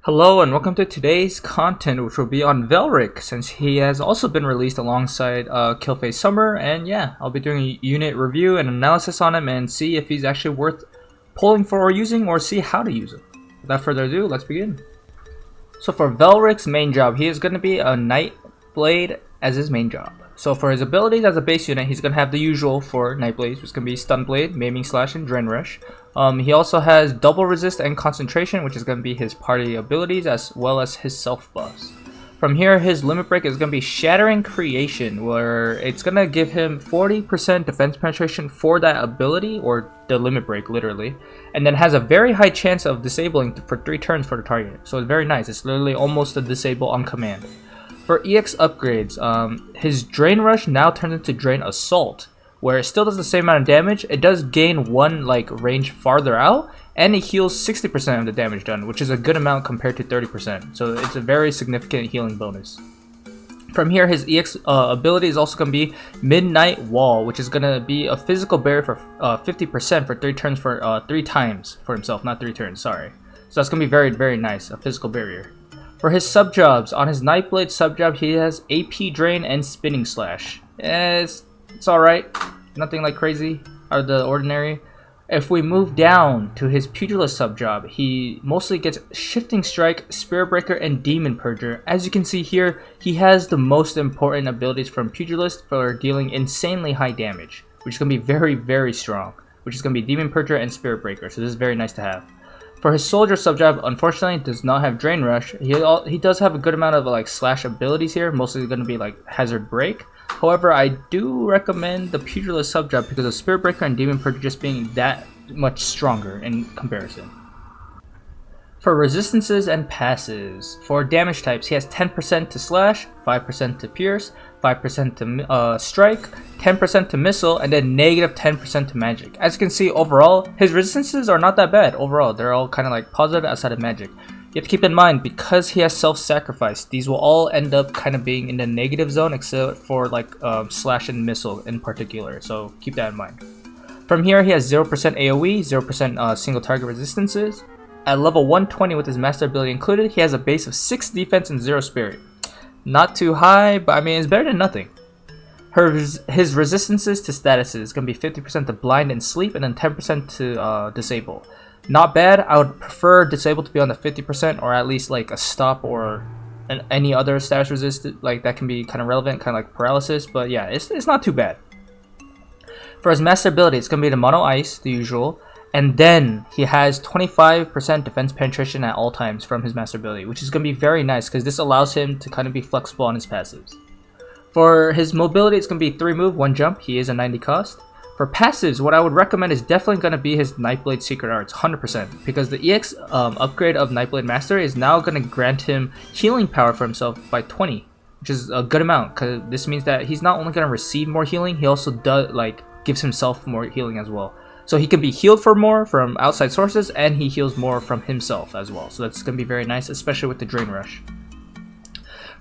Hello and welcome to today's content, which will be on Velric, since he has also been released alongside Killface Summer. And yeah, I'll be doing a unit review and analysis on him and see if he's actually worth pulling for or using, or see how to use him. Without further ado, let's begin. So for Velric's main job, he is going to be a Nightblade as his main job. So for his abilities as a base unit, he's going to have the usual for Nightblades, which is going to be Stun Blade, Maiming Slash, and Drain Rush. He also has Double Resist and Concentration, which is going to be his party abilities as well as his self buffs. From here, his limit break is going to be Shattering Creation, where it's going to give him 40% defense penetration for that ability, or the limit break literally, and then has a very high chance of disabling for 3 turns for the target. So it's very nice. It's literally almost a disable on command. For EX upgrades, his Drain Rush now turns into Drain Assault, where it still does the same amount of damage. It does gain 1 range farther out, and it heals 60% of the damage done, which is a good amount compared to 30%. So it's a very significant healing bonus. From here, his EX ability is also going to be Midnight Wall, which is going to be a physical barrier for 50% for 3 turns for 3 times for himself, not 3 turns, sorry. So that's going to be very, very nice, a physical barrier. For his sub-jobs, on his Nightblade sub-job, he has AP Drain and Spinning Slash. It's alright, nothing like crazy out of the ordinary. If we move down to his Pugilist sub-job, he mostly gets Shifting Strike, Spirit Breaker, and Demon Purger. As you can see here, he has the most important abilities from Pugilist for dealing insanely high damage, which is going to be very, very strong, which is going to be Demon Purger and Spirit Breaker, so this is very nice to have. For his Soldier sub-job, unfortunately, does not have Drain Rush. He does have a good amount of slash abilities here, mostly going to be Hazard Break. However, I do recommend the Pugilist sub-job because of Spirit Breaker and Demon Purge just being that much stronger in comparison. For resistances and passes, for damage types, he has 10% to Slash, 5% to Pierce, 5% to Strike, 10% to Missile, and then negative 10% to Magic. As you can see, overall, his resistances are not that bad. Overall, they're all kind of positive outside of Magic. You have to keep in mind, because he has self-sacrifice, these will all end up kind of being in the negative zone, except for Slash and Missile in particular, so keep that in mind. From here, he has 0% AoE, 0% single target resistances. At level 120 with his master ability included, he has a base of 6 defense and 0 spirit. Not too high, but I mean, it's better than nothing. His resistances to statuses is going to be 50% to blind and sleep, and then 10% to disable. Not bad. I would prefer disable to be on the 50%, or at least a stop or any other status resist that can be kind of relevant, kind of like paralysis. But yeah, it's not too bad. For his master ability, it's going to be the Mono Ice, the usual. And then he has 25% defense penetration at all times from his master ability, which is going to be very nice because this allows him to kind of be flexible on his passives. For his mobility, it's going to be 3 move, 1 jump. He is a 90 cost. For passives, what I would recommend is definitely going to be his Nightblade Secret Arts, 100%, because the EX upgrade of Nightblade Master is now going to grant him healing power for himself by 20, which is a good amount, because this means that he's not only going to receive more healing, he also gives himself more healing as well. So he can be healed for more from outside sources, and he heals more from himself as well. So that's going to be very nice, especially with the Drain Rush.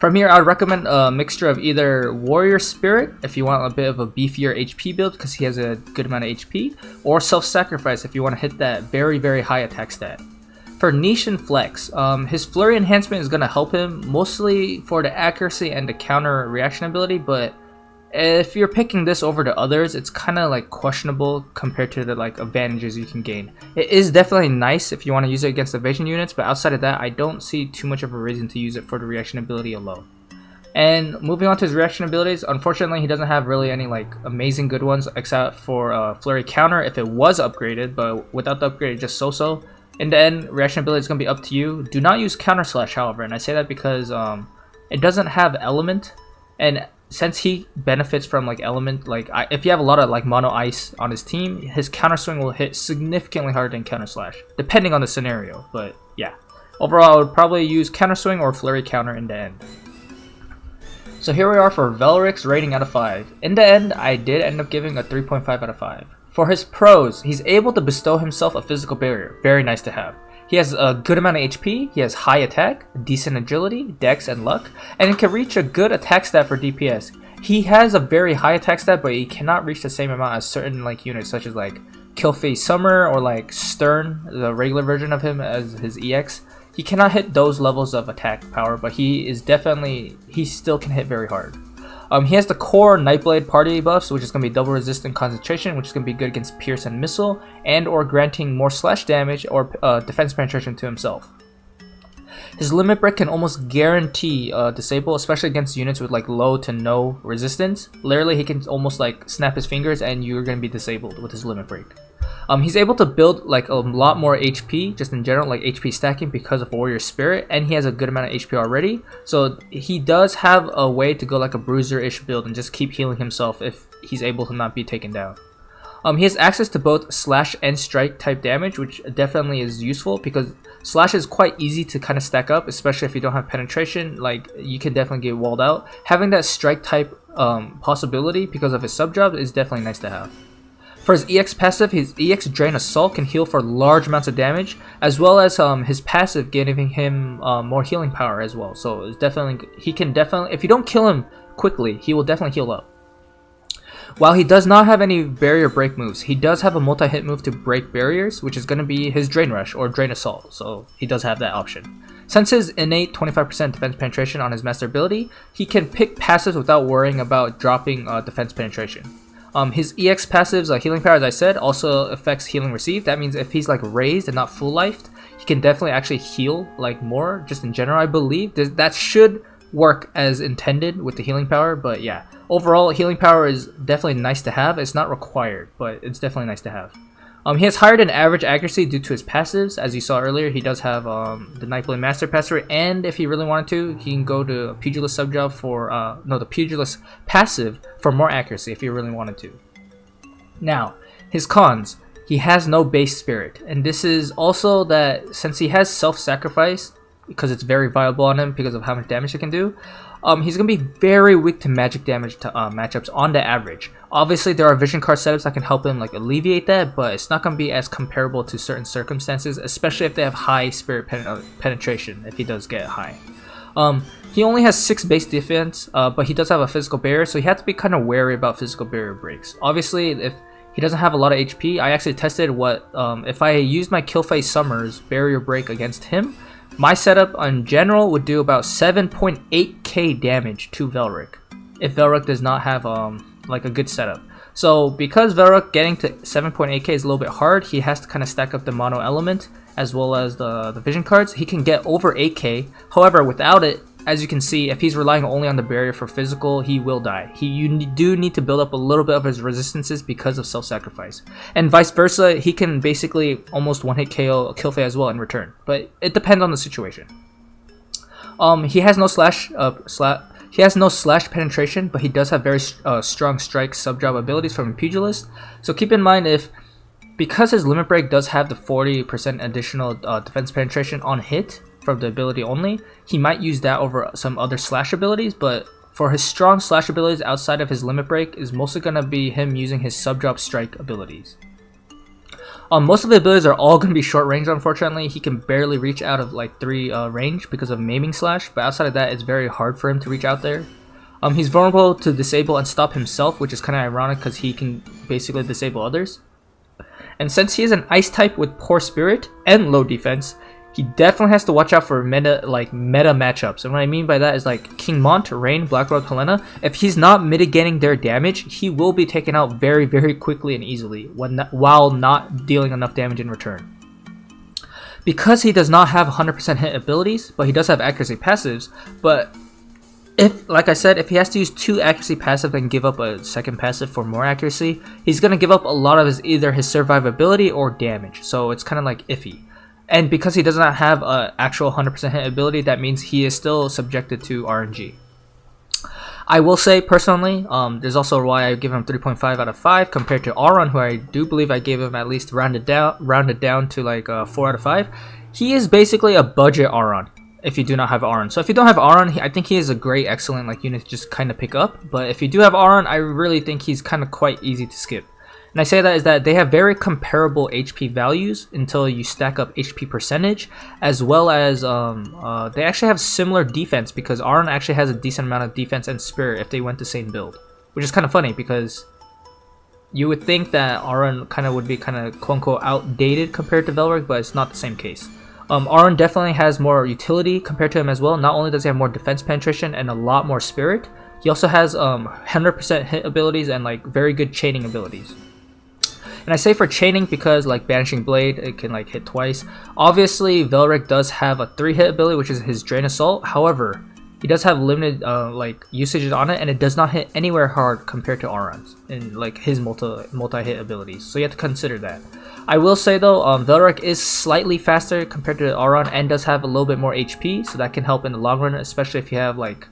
From here, I would recommend a mixture of either Warrior Spirit, if you want a bit of a beefier HP build because he has a good amount of HP, or Self-Sacrifice if you want to hit that very, very high attack stat. For Niche and Flex, his Flurry enhancement is going to help him, mostly for the accuracy and the counter reaction ability, but if you're picking this over the others, it's kind of questionable compared to the advantages you can gain. It is definitely nice if you want to use it against evasion units, but outside of that, I don't see too much of a reason to use it for the reaction ability alone. And moving on to his reaction abilities, unfortunately he doesn't have really any amazing good ones except for Flurry Counter if it was upgraded, but without the upgrade, just so-so. In the end, reaction ability is going to be up to you. Do not use Counter Slash, however, and I say that because it doesn't have Element, and since he benefits from element, if you have a lot of Mono Ice on his team, his counter swing will hit significantly harder than Counter Slash, depending on the scenario. But yeah, overall I would probably use Counter Swing or Flurry Counter in the end. So here we are for Velric's rating out of 5. In the end, I did end up giving a 3.5 out of 5. For his pros, he's able to bestow himself a physical barrier, very nice to have. He has a good amount of HP, he has high attack, decent agility, dex, and luck, and he can reach a good attack stat for DPS. He has a very high attack stat, but he cannot reach the same amount as certain units such as Killface Summer or Stern, the regular version of him as his EX. He cannot hit those levels of attack power, but he still can hit very hard. He has the core Nightblade party buffs, which is going to be double resistant concentration, which is going to be good against pierce and missile, and or granting more slash damage or defense penetration to himself. His limit break can almost guarantee disable, especially against units with like low to no resistance. Literally, he can almost like snap his fingers and you're going to be disabled with his limit break. He's able to build like a lot more HP, just in general, like HP stacking because of Warrior Spirit, and he has a good amount of HP already. So he does have a way to go like a bruiser-ish build and just keep healing himself if he's able to not be taken down. He has access to both slash and strike type damage, which definitely is useful because slash is quite easy to kind of stack up, especially if you don't have penetration. Like, you can definitely get walled out. Having that strike type possibility because of his sub job is definitely nice to have. For his EX passive, his EX Drain Assault can heal for large amounts of damage, as well as his passive giving him more healing power as well. So it's definitely, if you don't kill him quickly, he will definitely heal up. While he does not have any barrier break moves, he does have a multi-hit move to break barriers, which is going to be his Drain Rush or Drain Assault, so he does have that option. Since his innate 25% defense penetration on his master ability, he can pick passives without worrying about dropping defense penetration. His EX passives, healing power, as I said, also affects healing received. That means if he's like raised and not full lifed, he can definitely actually heal like more, just in general, I believe. That should work as intended with the healing power, but yeah, overall healing power is definitely nice to have. It's not required, but it's definitely nice to have. He has higher than average accuracy due to his passives. As you saw earlier, he does have the Nightblade Master Passer, and if he really wanted to, he can go to Pugilist subjob for the Pugilist passive for more accuracy if he really wanted to. Now, his cons. He has no base spirit, and this is also that since he has self-sacrifice, because it's very viable on him because of how much damage he can do, he's going to be very weak to magic damage to matchups on the average. Obviously, there are vision card setups that can help him like alleviate that, but it's not going to be as comparable to certain circumstances, especially if they have high spirit penetration, if he does get high. He only has 6 base defense, but he does have a physical barrier, so you have to be kind of wary about physical barrier breaks. Obviously, if he doesn't have a lot of HP, I actually tested what if I used my Killface Summer's barrier break against him. My setup in general would do about 7.8k damage to Velric if Velric does not have like a good setup. So because Velric getting to 7.8k is a little bit hard, he has to kind of stack up the mono element as well as the vision cards. He can get over 8k. However, without it, as you can see, if he's relying only on the barrier for physical, he will die. You do need to build up a little bit of his resistances because of self-sacrifice. And vice versa, he can basically almost one-hit KO Killface as well in return. But it depends on the situation. He has no slash penetration, but he does have very strong strike sub-job abilities from Pugilist. So keep in mind, because his limit break does have the 40% additional defense penetration on hit, from the ability only, he might use that over some other slash abilities, but for his strong slash abilities outside of his limit break is mostly going to be him using his sub-drop strike abilities. Most of the abilities are all going to be short range, unfortunately. He can barely reach out of like 3 range because of maiming slash, but outside of that it's very hard for him to reach out there. He's vulnerable to disable and stop himself, which is kind of ironic because he can basically disable others. And since he is an ice type with poor spirit and low defense, he definitely has to watch out for meta matchups. And what I mean by that is like King Mont, Rain, Blackroad, Helena. If he's not mitigating their damage, he will be taken out very, very quickly and easily while not dealing enough damage in return. Because he does not have 100% hit abilities, but he does have accuracy passives, but like I said, if he has to use 2 accuracy passive and give up a second passive for more accuracy, he's going to give up a lot of either his survivability or damage. So it's kind of like iffy. And because he does not have an actual 100% hit ability, that means he is still subjected to RNG. I will say, personally, there's also why I give him 3.5 out of 5 compared to Auron, who I do believe I gave him at least rounded down to like 4 out of 5. He is basically a budget Auron if you do not have Auron. So if you don't have Auron, I think he is a great, excellent unit to just kind of pick up. But if you do have Auron, I really think he's kind of quite easy to skip. And I say that is that they have very comparable HP values until you stack up HP percentage, as well as they actually have similar defense because Auron actually has a decent amount of defense and spirit if they went the same build, which is kind of funny because you would think that Auron would be quote-unquote outdated compared to Velric, but it's not the same case. Auron definitely has more utility compared to him as well. Not only does he have more defense penetration and a lot more spirit, he also has 100% hit abilities and like very good chaining abilities. And I say for chaining because like Banishing Blade, it can like hit twice. Obviously, Velric does have a 3-hit ability, which is his Drain Assault. However, he does have limited like usages on it, and it does not hit anywhere hard compared to Auron's and like his multi-hit abilities. So you have to consider that. I will say though, Velric is slightly faster compared to Auron and does have a little bit more HP, so that can help in the long run, especially if you have like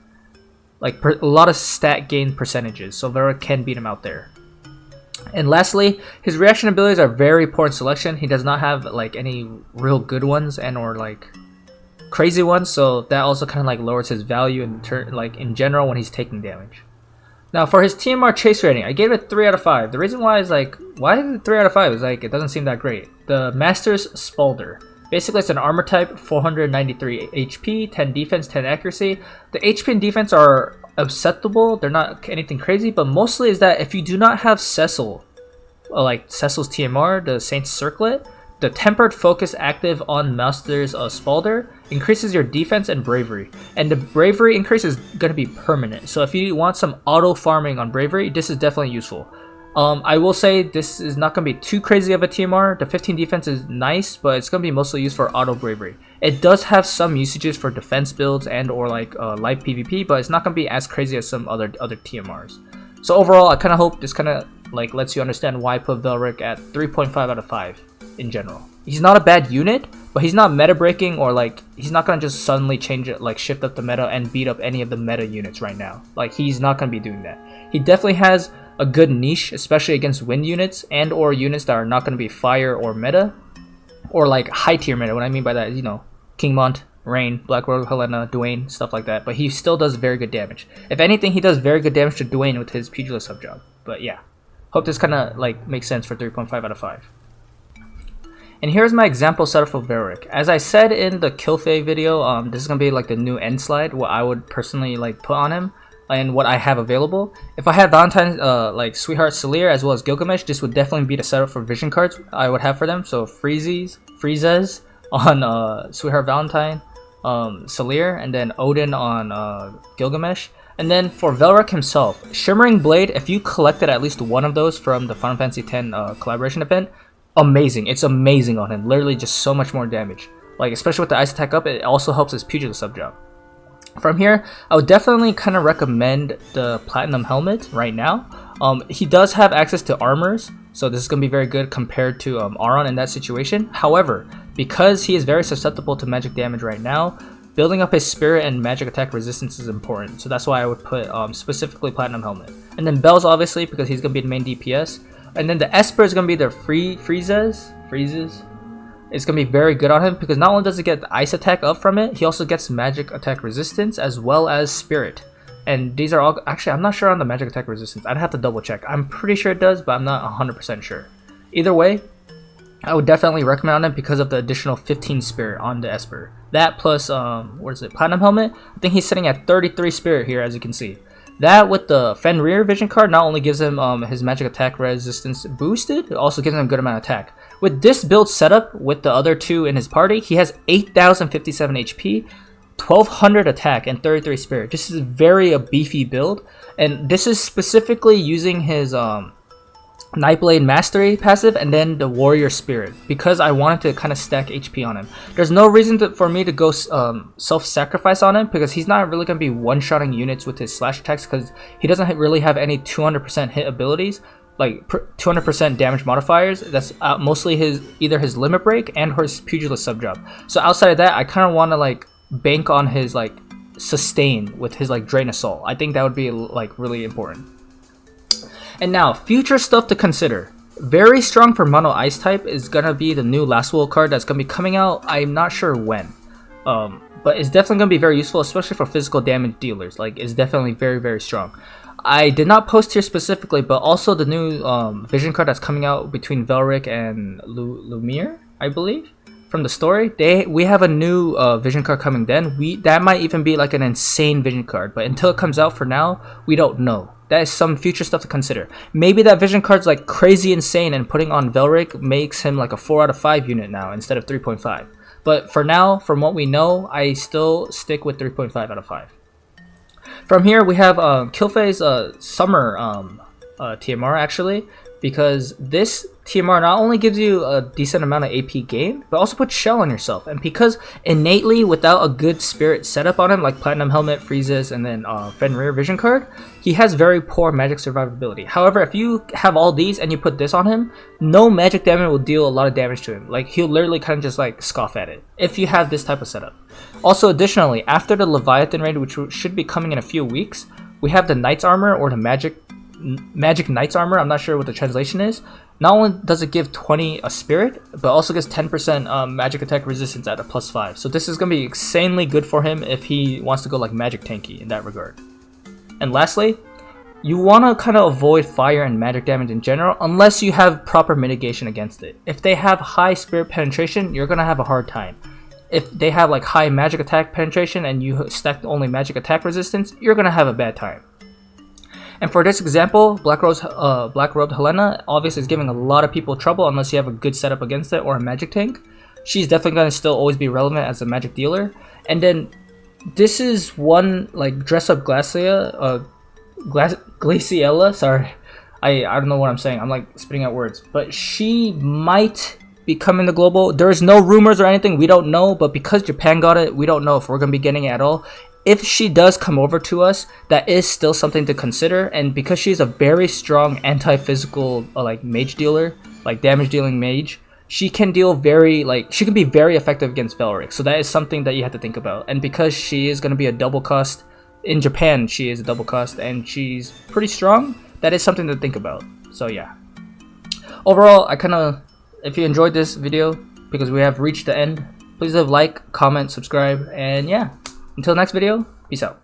a lot of stat gain percentages. So Velric can beat him out there. And lastly, his reaction abilities are very poor in selection. He does not have like any real good ones and or like crazy ones, so that also kind of like lowers his value in turn, like in general when he's taking damage. Now for his TMR chase rating, I gave it 3 out of 5. The reason why is like, why is it 3 out of 5? Is like it doesn't seem that great. The Master's Spalder. Basically, it's an armor type, 493 HP, 10 defense, 10 accuracy. The HP and defense are acceptable. They're not anything crazy, but mostly is that if you do not have Cecil, like Cecil's TMR, the Saint's Circlet, the Tempered Focus active on Master's Spalder increases your defense and bravery. And the bravery increase is going to be permanent. So if you want some auto farming on bravery, this is definitely useful. I will say this is not going to be too crazy of a TMR. The 15 defense is nice, but it's going to be mostly used for auto bravery. It does have some usages for defense builds and or like live PvP, but it's not going to be as crazy as some other TMRs. So overall, I kind of hope this kind of like lets you understand why I put Velric at 3.5 out of 5 in general. He's not a bad unit, but he's not meta breaking or like he's not going to just suddenly change it, like shift up the meta and beat up any of the meta units right now. Like he's not going to be doing that. He definitely has a good niche, especially against wind units and or units that are not going to be fire or meta or like high tier meta. What I mean by that is, you know, Kingmont, Rain, Black Rogue, Helena, Dwayne, stuff like that. But he still does very good damage. If anything, he does very good damage to Dwayne with his Pugilist subjob. But yeah, hope this kind of like makes sense for 3.5 out of 5. And here's my example setup for Velric. As I said in the Killfay video, this is going to be like the new end slide, what I would personally like put on him and what I have available. If I had Valentine's like Sweetheart Selir as well as Gilgamesh, this would definitely be the setup for vision cards I would have for them. So Freezes on Sweetheart Valentine, Selir, and then Odin on Gilgamesh. And then for Velric himself, Shimmering Blade, if you collected at least one of those from the Final Fantasy X collaboration event, amazing. It's amazing on him. Literally just so much more damage. Like especially with the ice attack up, it also helps his Pugilist subjob. From here, I would definitely kind of recommend the Platinum Helmet right now. He does have access to armors, so this is going to be very good compared to Auron in that situation. However, because he is very susceptible to magic damage right now, building up his spirit and magic attack resistance is important. So that's why I would put specifically Platinum Helmet. And then Bells, obviously, because he's going to be the main DPS. And then the Esper is going to be the Freezes. It's going to be very good on him because not only does he get the ice attack up from it, he also gets magic attack resistance as well as spirit. And these are all, actually I'm not sure on the magic attack resistance. I'd have to double check. I'm pretty sure it does, but I'm not 100% sure. Either way, I would definitely recommend it because of the additional 15 spirit on the Esper. That plus, what is it, Platinum Helmet? I think he's sitting at 33 spirit here, as you can see. That with the Fenrir vision card not only gives him his magic attack resistance boosted, it also gives him a good amount of attack. With this build setup with the other two in his party, he has 8,057 HP, 1,200 attack, and 33 spirit. This is very a beefy build, and this is specifically using his Nightblade Mastery passive and then the Warrior Spirit because I wanted to kind of stack HP on him. There's no reason for me to go self-sacrifice on him because he's not really going to be one-shotting units with his slash attacks because he doesn't really have any 200% hit abilities, like 200% damage modifiers. That's mostly either his Limit Break and his Pugilist subjob. So outside of that, I kind of want to like bank on his like sustain with his like Drain Assault. I think that would be like really important. And now, future stuff to consider. Very strong for Mono Ice type is gonna be the new Last Will card that's gonna be coming out. I'm not sure when, but it's definitely gonna be very useful, especially for physical damage dealers. Like, it's definitely very, very strong. I did not post here specifically, but also the new vision card that's coming out between Velric and Lumiere, I believe, from the story. We have a new vision card coming then. That might even be like an insane vision card, but until it comes out for now, we don't know. That is some future stuff to consider. Maybe that vision card's like crazy insane and putting on Velric makes him like a 4 out of 5 unit now instead of 3.5. But for now, from what we know, I still stick with 3.5 out of 5. From here, we have Killfei's Summer TMR actually, because this TMR not only gives you a decent amount of AP gain, but also puts shell on yourself. And because innately, without a good spirit setup on him, like Platinum Helmet, Freezes, and then Fenrir Vision card, he has very poor magic survivability. However, if you have all these and you put this on him, no magic damage will deal a lot of damage to him. Like, he'll literally kind of just like scoff at it, if you have this type of setup. Also, additionally, after the Leviathan raid, which should be coming in a few weeks, we have the Knight's Armor, or the Magic Knight's Armor. I'm not sure what the translation is. Not only does it give 20 a spirit, but also gives 10% magic attack resistance at a +5. So this is going to be insanely good for him if he wants to go like magic tanky in that regard. And lastly, you want to kind of avoid fire and magic damage in general unless you have proper mitigation against it. If they have high spirit penetration, you're going to have a hard time. If they have like high magic attack penetration and you stack only magic attack resistance, you're going to have a bad time. And for this example, Black Robed Helena obviously is giving a lot of people trouble unless you have a good setup against it or a magic tank. She's definitely going to still always be relevant as a magic dealer. And then this is one like dress up Glaciella, sorry. I don't know what I'm saying. I'm like spitting out words. But she might be coming to global. There's no rumors or anything. We don't know. But because Japan got it, we don't know if we're going to be getting it at all. If she does come over to us, that is still something to consider. And because she's a very strong anti-physical like mage dealer, like damage dealing mage, she can deal she can be very effective against Velric. So that is something that you have to think about. And because she is going to be a double cost in Japan, she is a double cost and she's pretty strong. That is something to think about. So yeah. Overall, if you enjoyed this video, because we have reached the end, please leave a like, comment, subscribe, and yeah. Until next video, peace out.